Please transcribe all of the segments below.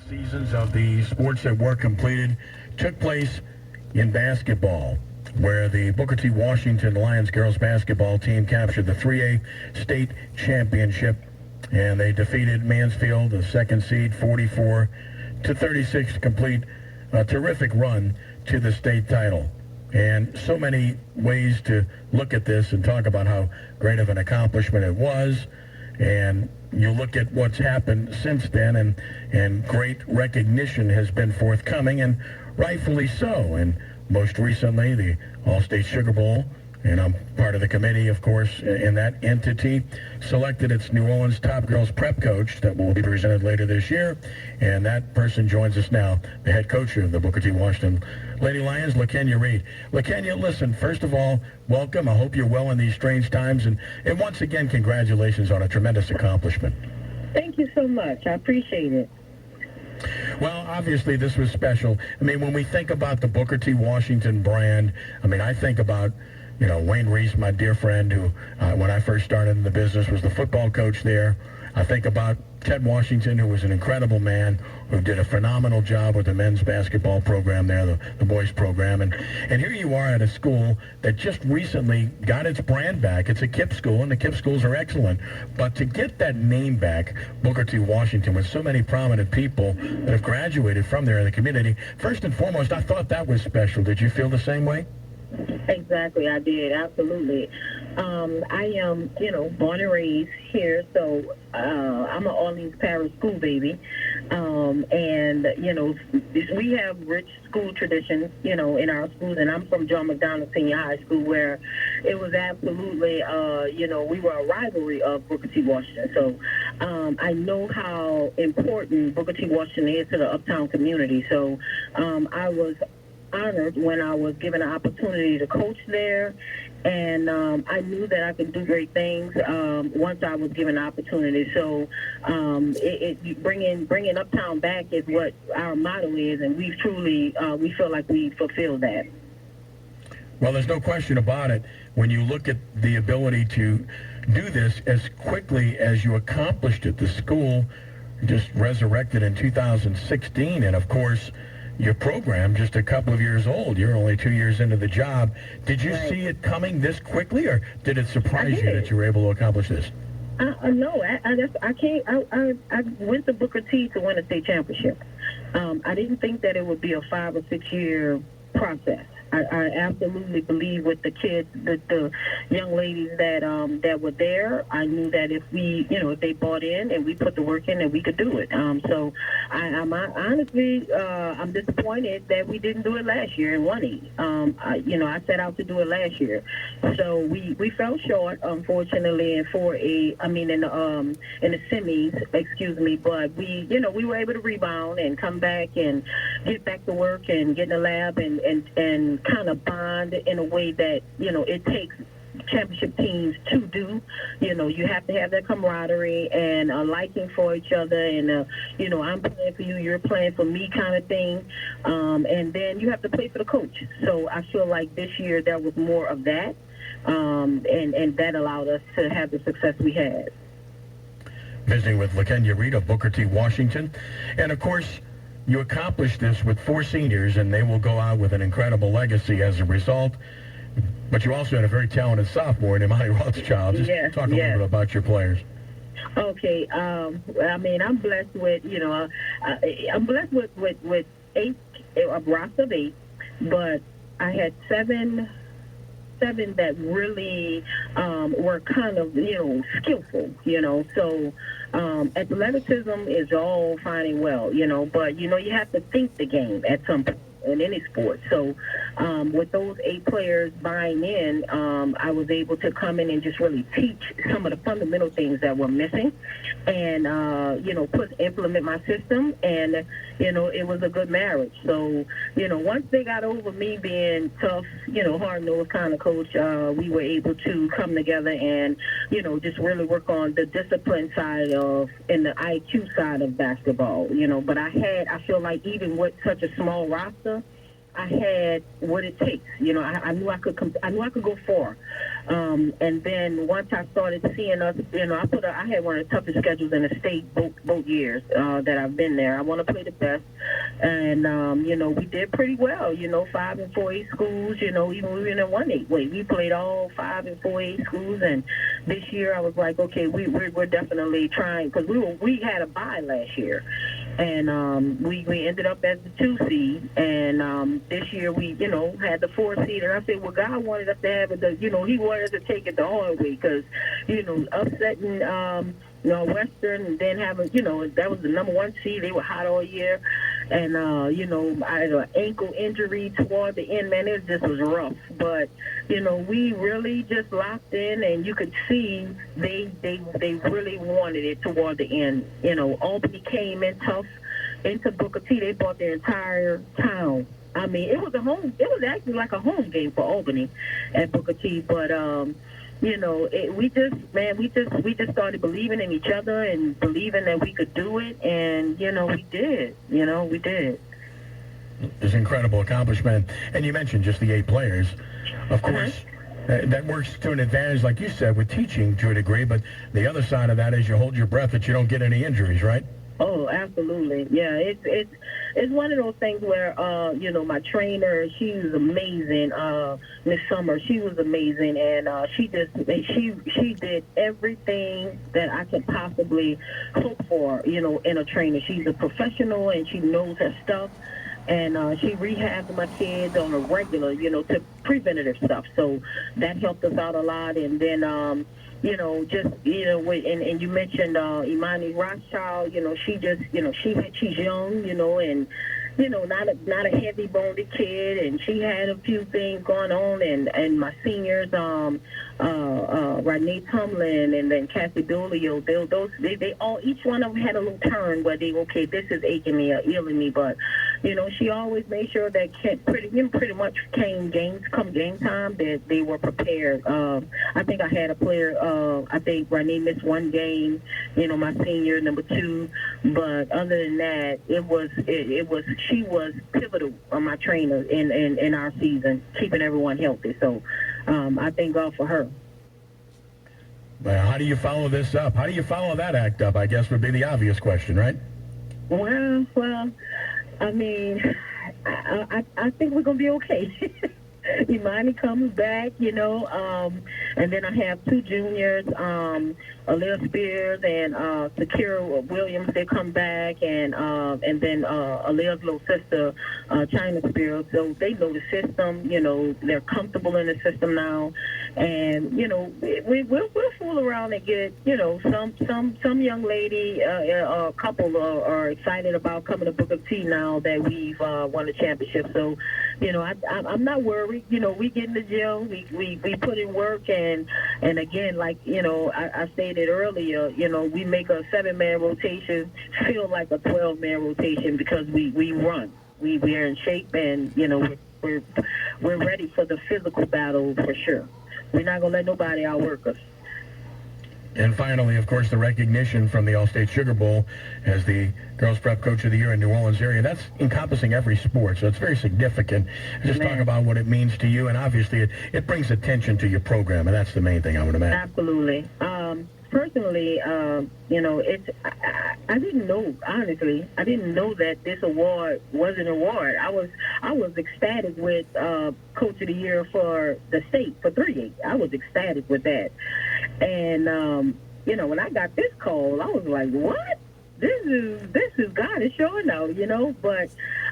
Seasons of the sports that were completed took place in basketball, where the Booker T. Washington Lions girls basketball team captured the 3A state championship, and they defeated Mansfield, the second seed, 44-36 to complete a terrific run to the state title. And so many ways to look at this and talk about how great of an accomplishment it was. And you look at what's happened since then, and great recognition has been forthcoming, and rightfully so. And most recently, the All-State Sugar Bowl, and I'm part of the committee, of course, in that entity, selected its New Orleans top girls prep coach that will be presented later this year. And that person joins us now, the head coach of the Booker T. Washington Lady Lions, LaKenya Reed. LaKenya, listen, first of all, welcome. I hope you're well in these strange times. And once again, congratulations on a tremendous accomplishment. Thank you so much. I appreciate it. Well, obviously, this was special. I mean, when we think about the Booker T. Washington brand, I mean, I think about, you know, Wayne Reese, my dear friend, who, when I first started in the business, was the football coach there. I think about Ted Washington, who was an incredible man, who did a phenomenal job with the men's basketball program there, the boys program. And here you are at a school that just recently got its brand back. It's a KIPP school, and the KIPP schools are excellent. But to get that name back, Booker T. Washington, with so many prominent people that have graduated from there in the community, first and foremost, I thought that was special. Did you feel the same way? Exactly, I did, absolutely. I am, born and raised here, so I'm an Orleans Parish school baby. And, we have rich school traditions, in our schools, and I'm from John McDonald Senior High School, where it was absolutely, we were a rivalry of Booker T. Washington. So I know how important Booker T. Washington is to the Uptown community. So I was honored when I was given an opportunity to coach there, and I knew that I could do great things once I was given an opportunity. So bringing Uptown back is what our motto is, and we truly we feel like we fulfilled that. Well, there's no question about it. When you look at the ability to do this as quickly as you accomplished it, the school just resurrected in 2016, and of course, your program just a couple of years old. You're only 2 years into the job. Did you see it coming this quickly, or did it surprise you that you were able to accomplish this? No, I can't. I went to Booker T to win a state championship. I didn't think that it would be a 5 or 6 year process. I absolutely believe with the kids, the young ladies that were there. I knew that if we, if they bought in and we put the work in, that we could do it. So I'm honestly, I'm disappointed that we didn't do it last year in 1E. I set out to do it last year, so we fell short, unfortunately, in 4A. I mean, in the semis, excuse me. But we were able to rebound and come back and get back to work and get in the lab and kind of bond in a way that, it takes championship teams to do. You have to have that camaraderie and a liking for each other, and I'm playing for you, you're playing for me kind of thing. And then you have to play for the coach. So I feel like this year there was more of that, and that allowed us to have the success we had. Visiting with LaKenya Reed of Booker T. Washington. And of course, you accomplished this with 4 seniors, and they will go out with an incredible legacy as a result. But you also had a very talented sophomore in Imani Rothschild. Just talk a little bit about your players. Okay. I mean, I'm blessed with, I'm blessed with 8, a roster of 8, but I had 7 that really were kind of, skillful, So athleticism is all fine and well, but, you have to think the game at some point in any sport. So with those 8 players buying in, I was able to come in and just really teach some of the fundamental things that were missing and, implement my system. And, it was a good marriage. So, once they got over me being tough, hard-nosed kind of coach, we were able to come together and, just really work on the discipline side and the IQ side of basketball, But I feel like even with such a small roster, I had what it takes. You know, I knew I could I knew I could go far. And then once I started seeing us, you know, I had one of the toughest schedules in the state both years that I've been there. I want to play the best, and you know, we did pretty well. You know, 5 and 4A schools. You know, even we were in a 1-8 way. We played all 5 and 4A schools, and this year I was like, okay, we're definitely trying, because we had a bye last year. And we ended up as the 2 seed, and this year we, you know, had the 4 seed. And I said, well, God wanted us to have it. You know, He wanted us to take it the hard way, because, you know, upsetting, you know, Western, and then having, you know, that was the number 1 seed. They were hot all year, and you know, I had an ankle injury toward the end. Man, it just was rough. But you know, we really just locked in, and you could see they really wanted it toward the end. You know, Albany came in tough into Booker T. They brought their entire town. I mean, it was actually like a home game for Albany at Booker T. But you know, we just started believing in each other and believing that we could do it, and you know, we did. You know, we did. It's an incredible accomplishment. And you mentioned just the 8 players. Of course, that works to an advantage, like you said, with teaching to a degree, but the other side of that is you hold your breath that you don't get any injuries, right? Oh, absolutely. Yeah, it's one of those things where, you know, my trainer, she was amazing. Miss Summer, she was amazing, and she did everything that I could possibly hope for, you know, in a trainer. She's a professional, and she knows her stuff. And she rehabbed my kids on a regular, you know, to preventative stuff. So that helped us out a lot. And then, you know, just, you know, and you mentioned Imani Rothschild, you know, she just, you know, she's young, you know, and, you know, not a heavy-boned kid, and she had a few things going on. And my seniors, Rodney Tumlin and then Cassie Dolio, they all, each one of them had a little turn where okay, this is aching me or ailing me, but you know, she always made sure that pretty much come game time, that they were prepared. I think I had a player, I think Rodney missed 1 game, you know, my senior, number 2, but other than that, she was pivotal on my trainer in our season, keeping everyone healthy. So I thank God for her. Well, how do you follow this up? How do you follow that act up, I guess, would be the obvious question, right? Well, I mean, I think we're going to be okay. Imani comes back, you know, and then I have 2 juniors, Aaliyah Spears and Sakira Williams. They come back, and then Aaliyah's little sister, China Spears. So they know the system. You know, they're comfortable in the system now, and you know, we'll fool around and get, you know, some young lady, a couple are excited about coming to Booker T now that we've won the championship. So, you know, I'm not worried. You know, we get in the gym, we put in work, and again, like, you know, I stated earlier, you know, we make a 7-man rotation feel like a 12-man rotation, because we run. We're in shape, and you know, we're ready for the physical battle for sure. We're not gonna let nobody outwork us. And finally, of course, the recognition from the Allstate Sugar Bowl as the Girls Prep Coach of the Year in New Orleans area. That's encompassing every sport, so it's very significant. Just talk about what it means to you, and obviously it brings attention to your program, and that's the main thing, I would imagine. Absolutely. Personally, you know, I didn't know, honestly, I didn't know that this award was an award. I was ecstatic with Coach of the Year for the state for 3A. I was ecstatic with that. And, you know, when I got this call, I was like, what? This is God is showing out, you know, but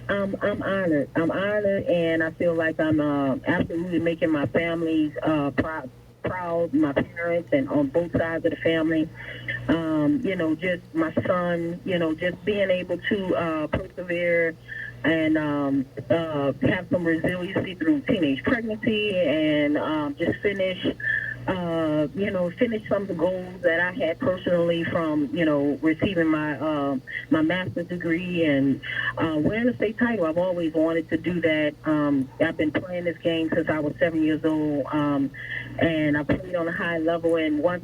I'm honored. I'm honored, and I feel like I'm absolutely making my family's proud, my parents, and on both sides of the family. You know, just my son, you know, just being able to persevere and have some resiliency through teenage pregnancy, and just finish some of the goals that I had personally from, you know, receiving my my master's degree and winning a state title. I've always wanted to do that. I've been playing this game since I was 7 years old, and I played on a high level. And once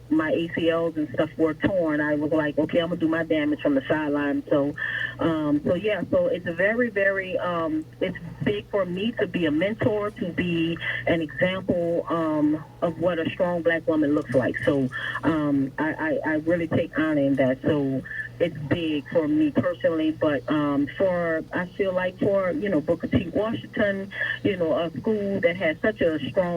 my ACLs and stuff were torn, I was like, okay, I'm gonna do my damage from the sideline. So So it's a very, very, it's big for me to be a mentor, to be an example of what a strong black woman looks like. So I really take honor in that. So it's big for me personally, but I feel like for Booker T. Washington, a school that has such a strong